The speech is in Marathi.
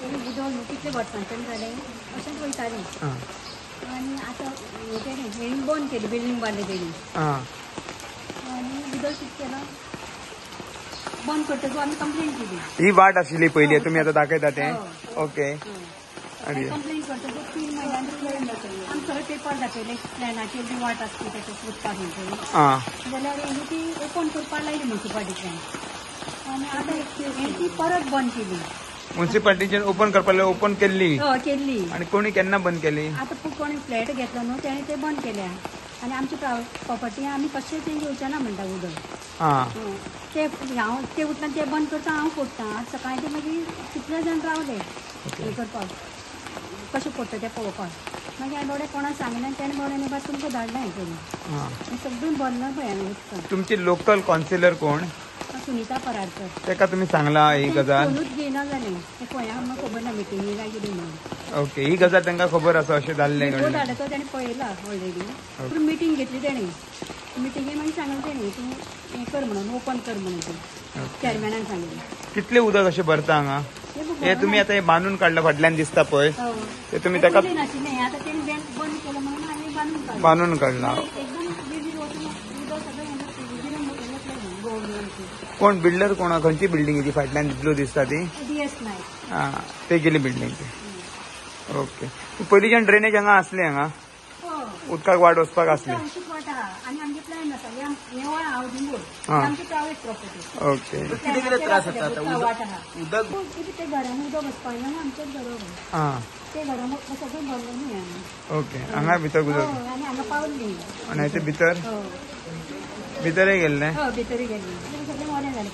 बुदोल कितले वर्सांच्यान जालें अशेंच वयतालें आनी आतां हेणी बंद केली बिल्डींग बांदली तेणी आनी बुदोल कितें केलो बंद करतकच आमी कंप्लेन केली. ही वाट आशिल्ली पयली तुम्ही आता दाखयता ते ओके कंप्लेन करतकच 3 म्हयन्यांनी आमी सगळे पेपर दाखयले प्लॅनाचेर बी वाट आसली ताचेर उदका म्हणटरी जाल्यार हेणी ती ओपन करपाक लायली म्युन्सिपालिटींतल्यान आनी आतां हेणी ती परत बंद केली. म्युन्सिपालिटीच्यान ओपन करपाक ओपन केल्ली केल्ली आणि कोणी केन्ना बंद केली? आतां कोणी फ्लॅट घेतलो न्हू तेणे ते बंद केल्या आनी आमची प्रॉपर्टी आमी कशें ते घेवचें ना म्हणटा उदक ते उठल्यान ते बंद करता हांव फोडटां आतां सकाळीं ते मागीर कितले जाण रावले हे करपाक कशें फोडटा तें पळोवपाक मागीर हांवें कोणाक सांगलें तेणें म्हणून बाबा तुमकां धाडलें हें करून सगळीं भरलं पळय हांवें उदकां. तुमची लोकल कावन्सिलर कोण? सुनीता पराडकर. तेका तुम्ही सांगला ही गजाल? फोनूच घेयना जालें ते खंय म्हाका खबर ना मिटिंगी काय कितें म्हणून. ओके ही गजाल तांकां खबर आसा अशें जाल्लें तो धाडतो तेणें पळयला ऑलरेडी पूण मिटींग घेतली तेणी मिटिंगे मागीर सांगलें तेणी तूं हें कर म्हणून ओपन कर म्हणून तूं चॅरमॅनान सांगलें. कितले उदक अशें भरता हांगा? हे तुम्ही आता हे बांदून काढलं फाटल्यान दिसता पळय ते तुम्ही ताका नाशिल्लें आतां तेणी बँक बंद केलं म्हणून हांवें बांदून काडलें. बांदून काडला. कोण बिल्डर कोणा खंयची बिल्डींग ती फाटल्यान दिसलो दिसता ती? ते गेली बिल्डींग ती. ओके पयलींच्यान ड्रेनेज हांगा असले हांगा उदकाक वाट वचपाक असले. ओके किती किती त्रास जाता आता उदक ते घरान उदक वचपाक ना आमच्याच घरा ते घरान सगळें भरलें न्ही. ओके हांगा भितर उदक आनी हांगा पावल्ली आनी ते भितर भितरय गेल्ले भितरूय गेल्ली सगळें बरें जालें.